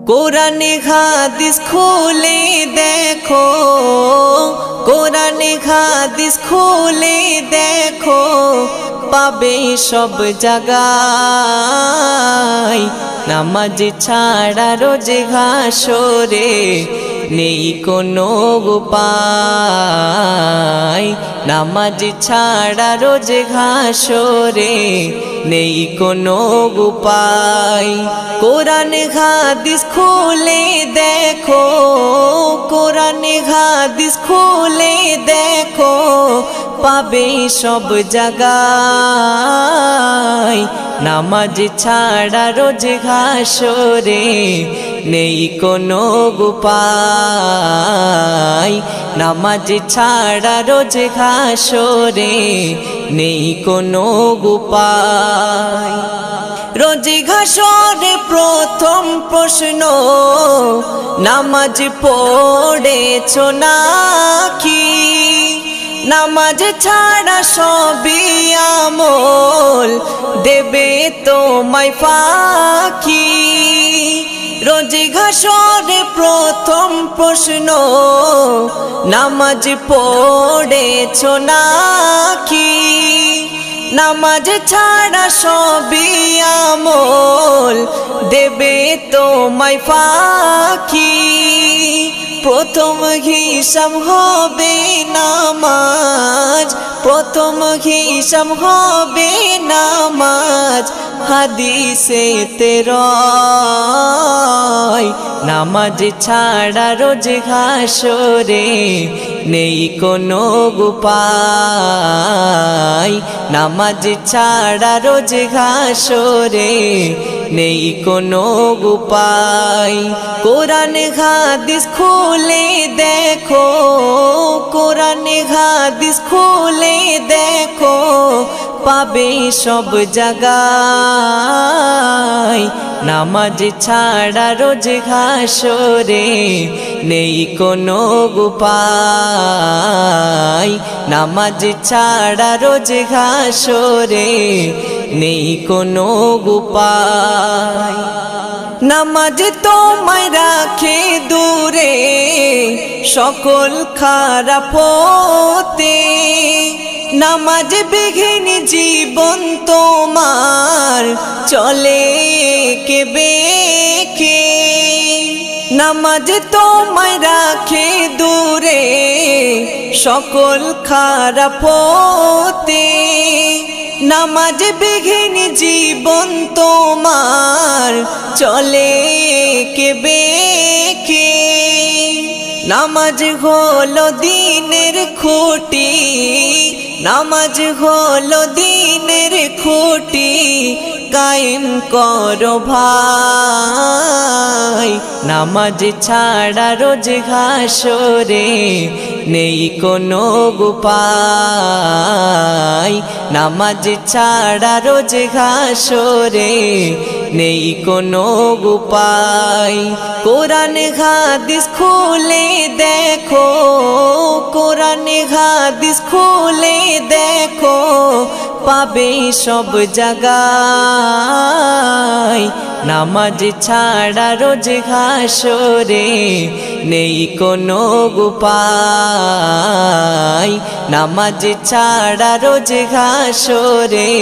কোরআনে হাদিস খুলে দেখো, কোরআনে হাদিস খুলে দেখো, পাবে সব জায়গায়। নামাজ ছাড়া রোজে হাসরে নেই কোনো উপায়। নামাজ ছাড়া রোজে হাসরে নেই কোনো উপায়। কোরআন হাদিস খুলে দেখো, কোরআন হাদিস খুলে দেখো, পাবে সব জায়গায়। নামাজ ছাড়া রোজ হাসরে নেই কোনো উপায়। নামাজ ছাড়া রোজ হাসরে নেই কোনো উপায়। রোজ হাসরে প্রথম প্রশ্ন, নামাজ পড়েছো নাকি? নামাজ ছাড়া সবই আমল দেবে তোমায় ফাঁকি। রোজ হাসরে প্রথম প্রশ্ন, নামাজ পড়েছো নাকি? নামাজ ছাড়া সবই আমল দেবে তোমায় ফাঁকি। প্রথম হিসাব হবে নামাজ, প্রথম হিসাব হবে নামাজ। হাদিসেতে রয় নামাজ ছাড়া রোজ হাসরে নেই কোনো উপায়। নামাজ ছাড়া রোজ হাসরে নেই কোনো উপায়। কোরআন হাদিস খুলে দেখো, কোরআন হাদিস খুলে দেখো, পাবে সব জায়গায়। নামাজ ছাড়া রোজ হাসরে নেই কোনো উপায়। নামাজ ছাড়া রোজ হাসরে নেই কোনো উপায়। নামাজ তোমায় রাখে দূরে সকল খারাপ হতে। নামাজ বিঘিন জীবন তোমার চলে কে বেকে। নামাজ তোমায় রাখে দূরে সকল খারাপ হতে। নামাজ বিঘিন জীবন তোমার চলে কে বেকে। নামাজ হলো দিনের খুঁটি, নামাজ হলো দিনের খুঁটি, কায়েম করো ভাই। নামাজ ছাড়া রোজ হাসরে নেই কোনো উপায়। নামাজ ছাড়া রোজ হাসরে নেই কোনো উপায়। কোরআন হাদিস খুলে দেখো, কোরআন হাদিস খুলে দেখো, পাবে সব জায়গায়। নামাজ ছাড়া রোজ হাসরে নেই কোনো উপায়। নামাজ ছাড়া রোজ হাসরে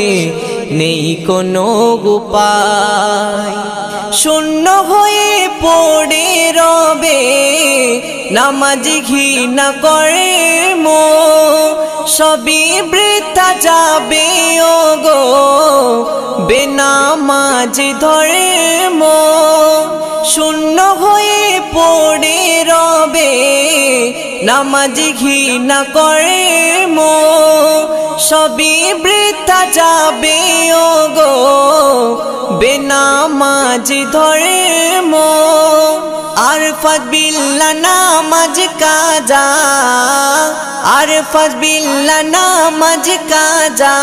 নেই কোনো উপায়। শূন্য হয়ে পড়ে রবে নামাজ ঘৃণা করে মো, সবই বৃথা যাবে ওগো বেনামাজ ধরে মো। শূন্য হয়ে পড়ে রবে নামাজ ঘৃণা করে মো, সবই বৃথা যাবে ওগো বেনামাজ ধরে মো। আরফাত বিল্লাহ নামাজ কাজা, আরফাত বিল্লাহ নামাজ কাজা,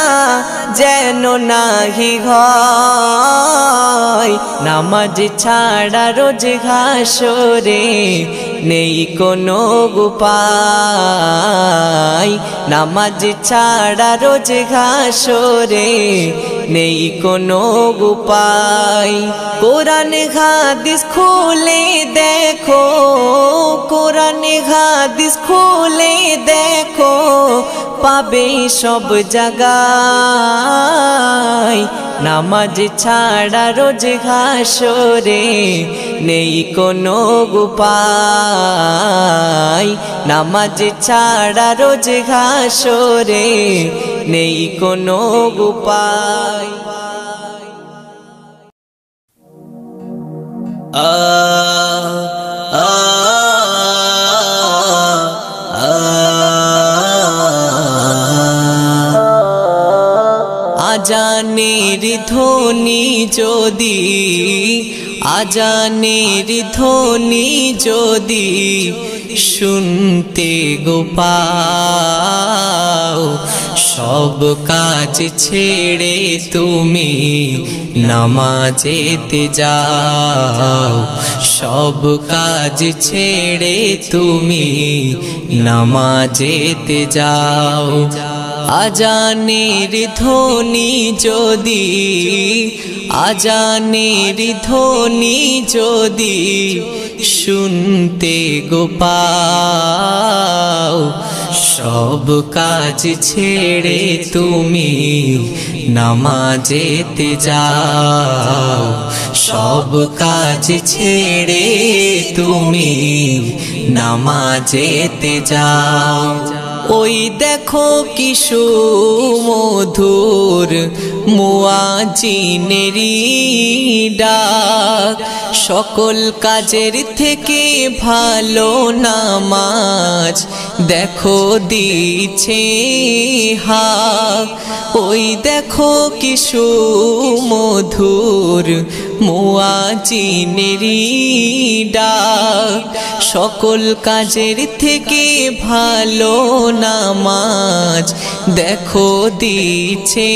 যেন নাহি হয়। নামাজ ছাড়া রোজ হাসরে নেই কোনো উপায়, নামাজ ছাড়া রোজ হাসরে নেই কোনো উপায়। কোরআন হাদিস খুলে দেখো, কোরআন হাদিস খুলে দেখো, পাবে সব জায়গায়। নামাজ ছাড়া রোজ হাসরে নেই কোনো উপায়, নামাজ ছাড়া রোজ হাসরে নেই কোনো উপায়। আজানের ধ্বনি যদি, আজানের ধ্বনি যদি শুনতে গো পাও, সব কাজ ছেড়ে তুমি নামাজেতে যাও, সব কাজ ছেড়ে তুমি নামাজেতে যাও। আজানের ধ্বনি যদি, আজানের ধ্বনি যদি শুনতে গো পাও, সব কাজ ছেড়ে তুমি নামাজেতে যাও, সব কাজ ছেড়ে তুমি নামাজেতে যাও। ওই দেখো কি সুমধুর মুয়াজ্জিনেরি ডাক, সকল কাজের থেকে ভালো নামাজ দেখো দিচ্ছে হাক। ওই দেখো কি সুমধুর মুয়াজ্জিনেরি ডাক, সকল কাজের থেকে ভালো নামাজ দেখো দিচ্ছে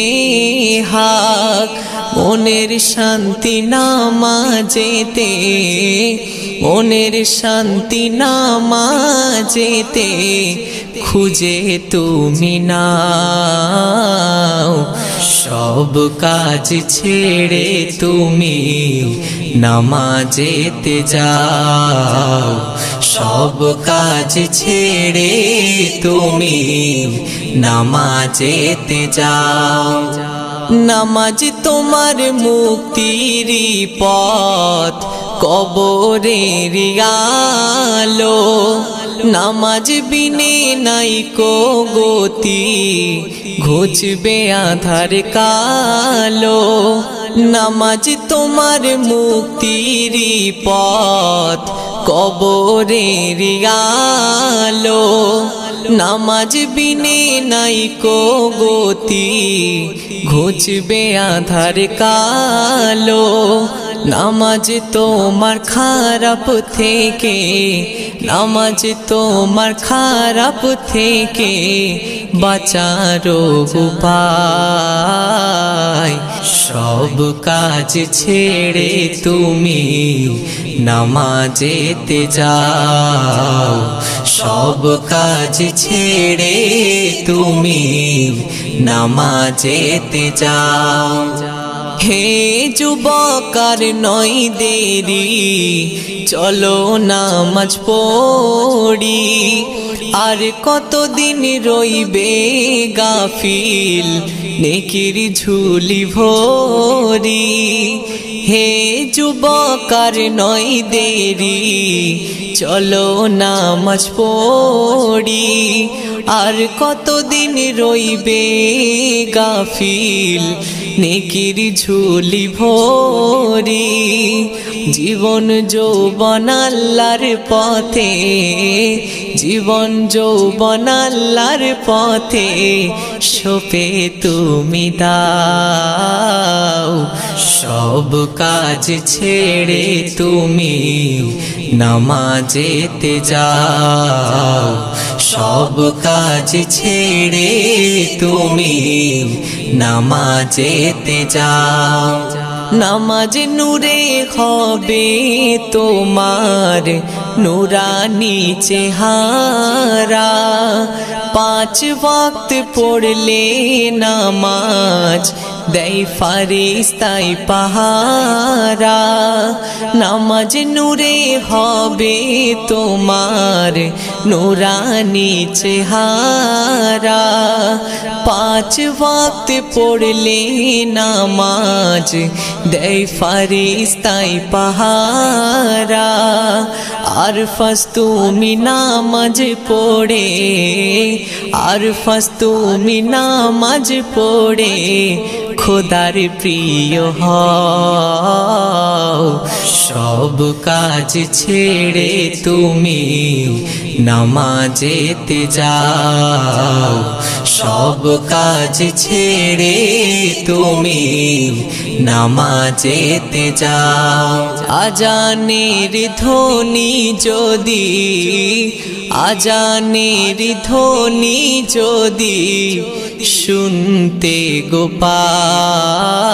হাক। মনের শান্তি নামাজেতে, মনের শান্তি নামাজেতে খুঁজে তুমি নাও, সব কাজ ছেড়ে তুমি নামাজেতে যাও, সব কাজ ছেড়ে তুমি নামাজেতে যাও। নামাজ তোমার মুক্তির পথ, কবরের আলো, নামাজ বিনে নাই কো গতি, ঘুচবে আধার কালো। নামাজ তোমার মুক্তির পথ, কবরের আলো, নামাজ বিনে নাই কো গতি, ঘুচবে আধার কালো। নামাজ তোমার খারাপ থেকে, নামাজ তোমার খারাপ থেকে বাঁচার উপায়, সব কাজ ছেড়ে তুমি নামাজেতে যাও, সব কাজ ছেড়ে তুমি নামাজেতে যাও। হে যুবকার নয় দেরি, চলো নামাজ পড়ি, আর কতদিন রইবে গাফিল নেকির ঝুলি ভরি। হে যুবকার নয় দেরি, চলো নামাজ পড়ি, আর কতদিন রইবে গাফিল নেকির ঝুলি ভরি। জীবন যৌবন আল্লাহর পথে, জীবন যৌবন আল্লাহর পথে সপে তুমি দাও, সব কাজ ছেড়ে তুমি নামাজেতে যাও, সব কাজ ছেড়ে তুমি নামাজেতে যাও। নামাজ নূরে হবে তোমার নুরানি চেহারা, 5 ওয়াক্ত পড়লে নামাজ দেয় ফারিস্তায় পাহারা। নামাজ নূরে হবে তোমার নুরানি চেহারা, 5 ওয়াক্ত পড়লে নামাজ দেয় ফারিস্তায় পাহারা। আর ফাস তুমি নামাজ পড়ে, আর ফাস তুমি নামাজ পড়ে খোদার প্রিয় হও। সব কাজ ছেড়ে তুমি নামাজেতে যাও, সব কাজ ছেড়ে তুমি নামাজেতে যাও। আজানের ধ্বনি যদি, আজানের ধ্বনি যদি শুনতে গো পাও,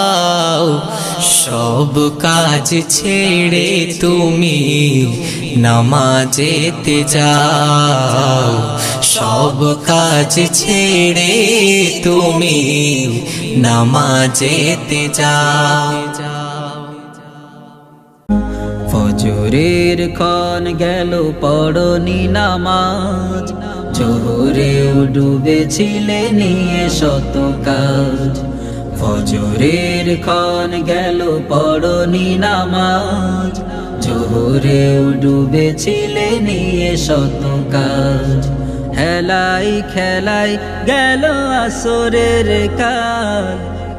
সব কাজ ছেড়ে তুমি নামাজেতে যাও, সব কাজ ছেড়ে তুমি নামাজেতে যাও। ফজরের ক্ষণ গেল পড়নি নামাজ, জোহরেও ডুবেছিলে নিয়ে শত কাজ। ফজরের ক্ষণ গেল পড়নি নামাজ, জোহরেও ডুবেছিলে নিয়ে শত কাজ। হেলাই খেলাই গেল আসরের কাল,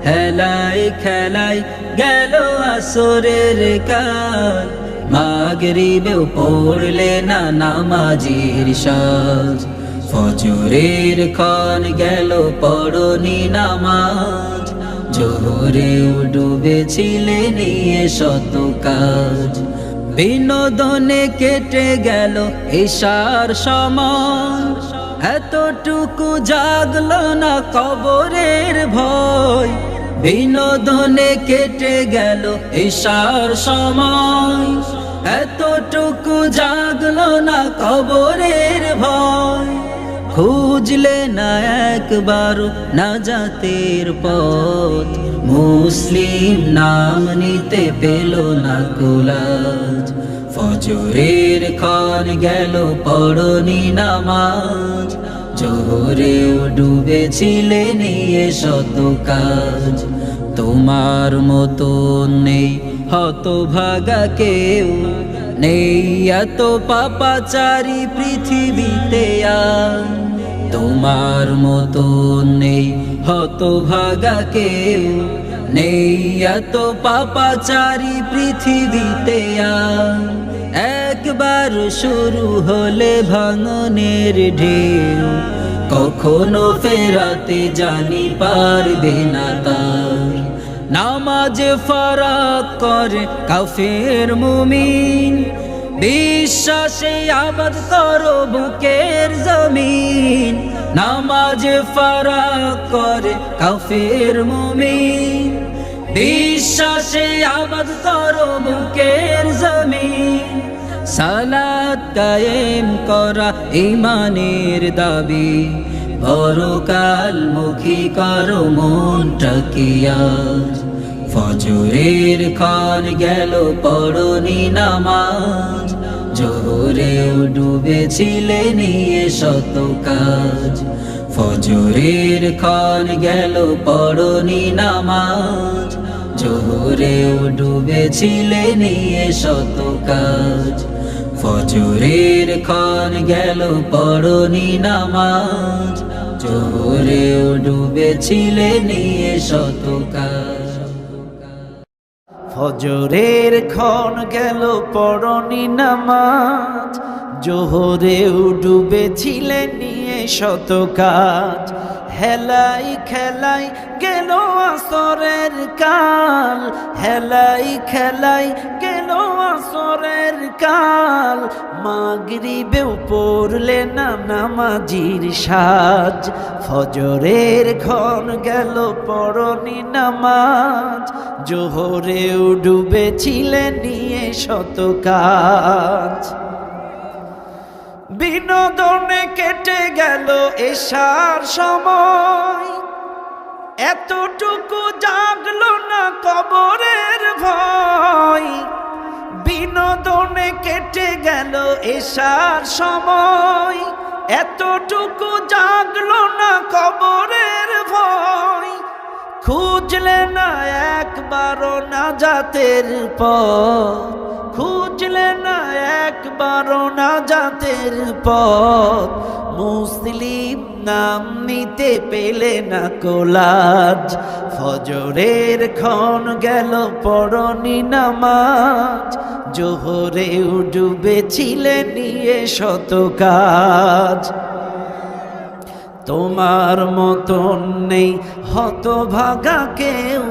হেলাই খেলাই গেল আসরের কাল। মাগরিবেও পড়লে না নামাজির সাজ, ফজরের ক্ষণ গেল পড়নি নামাজ, জোহরেও ডুবেছিলে নিয়ে শত কাজ। বিনোদনে কেটে গেল এশার সময়, এতটুকু জাগলো না কবরের ভয়। বিনোদনে কেটে গেল এশার সময়, এতটুকু জাগলো না কবরের ভয়। খুঁজলে না একবার নাজাতের পথ, মুসলিম নাম নিতে পেল না কুলাজ। ফজরের ক্ষণ গেল পড়নি নামাজ, জোহরেও ডুবেছিলে নিয়ে শত কাজ। তোমার মতো নেই হতভাগা কেউ, নেই এত পাপাচারী পৃথিবীতে আর। তোমার মতো নেই হতভাগা কেউ, নেই এত পাপাচারী পৃথিবীতে আর। একবার শুরু হলে ভাঙনের ঢেউ, কখনো ফেরাতে জানি পারবে না তার। নামাজ ফারাক করে কাফের মুমিন, বিশ্বাসে আবাদ করো বুকের জমিন। নামাজ ফারাক করে কাফের মুমিন, বিশ্বাসে আবাদ করো বুকের জমিন। সালাত কায়েম করা ঈমানের দাবি, পরকাল মুখী করো মনটাকে আজ। ফজরের ক্ষণ গেল পড়নি নামাজ, জোহরেও ডুবেছিলে নিয়ে শত কাজ। ফজরের ক্ষণ গেল পড়নি নামাজ, জোহরেও ডুবেছিলে নিয়ে শত কাজ। ফজরের ক্ষণ গেল পড়নি নামাজ, জোহরেও ডুবেছিলে নিয়ে শত কাজ। ফজরের ক্ষণ গেল পড়নি নামাজ, জোহরেও ডুবেছিলে নিয়ে শত কাজ। হেলাই খেলাই গেল আসরের কাল, হেলাই খেলাই গেল আসরের কাল। মাগরিবেও পড়লে না নামাজির সাজ, ফজরের ক্ষণ গেল পড়নি নামাজ, জোহরেও ডুবেছিলে নিয়ে শত কাজ। বিনোদনে কেটে গেল এশার সময়, এতটুকু জাগলো না কবরের ভয়। বিনোদনে কেটে গেল এশার সময়, এতটুকু জাগলো না কবরের ভয়। খুঁজলে না একবারও নাজাতের পথ, খুঁজলে না একবারও নাজাতের পথ। মুসলিম নাম নিতে পেলে না কোলাজ, ফজরের ক্ষণ গেল পড়নি নামাজ, জোহরেও ডুবেছিলে নিয়ে শত কাজ। তোমার মতন নেই হতভাগা কেউ,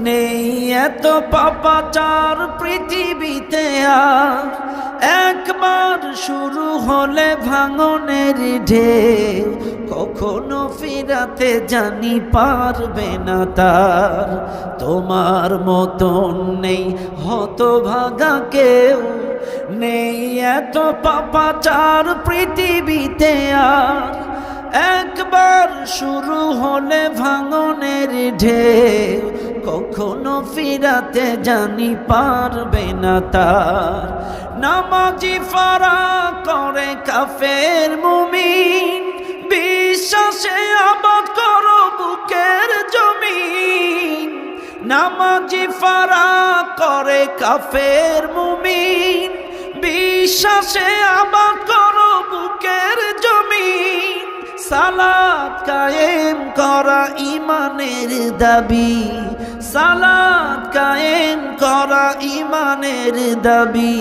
নেই এত পাপাচার পৃথিবীতে আর। একবার শুরু হলে ভাঙনের ঢেউ, কখনো ফিরাতে জানি পারবে না তার। তোমার মতন নেই হতভাগা কেউ, নেই এত পাপাচার পৃথিবীতে আর। একবার শুরু হলে ভাঙনের ঢেউ, কখনো ফিরাতে জানি পারবে না তার। নামাজি ফারা করে কাফের মুমিন, বিশ্বাসে আবাদ করো বুকের জমিন। নামাজি ফারা করে কাফের মুমিন, বিশ্বাসে আবাদ করো বুকের জমিন। সালাত কায়েম করা ইমানের দাবি, সালাত কায়েম করা ইমানের দাবি।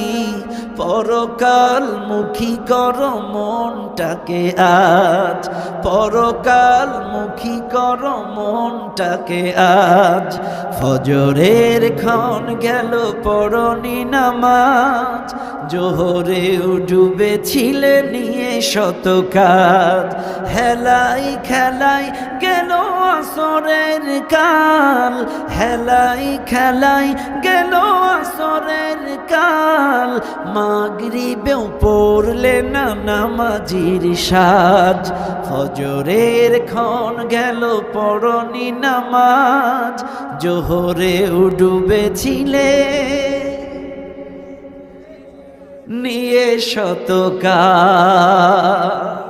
পরকাল মুখী করো মনটাকে আজ, পরকাল মুখী করো মনটাকে আজ। ফজরের ক্ষণ গেল পড়নি নামাজ, জোহরেও ডুবেছিলে নিয়ে শত কাজ। হেলাই খেলাই গেল আসরের কাল, হেলাই খেলাই গেল আসরের কাল। মাগরিবেও পড়লে না নামাজির সাজ, ফজরের ক্ষণ গেল পড়নি নামাজ, জোহরেও ডুবেছিলে নিয়ে শত কাজ।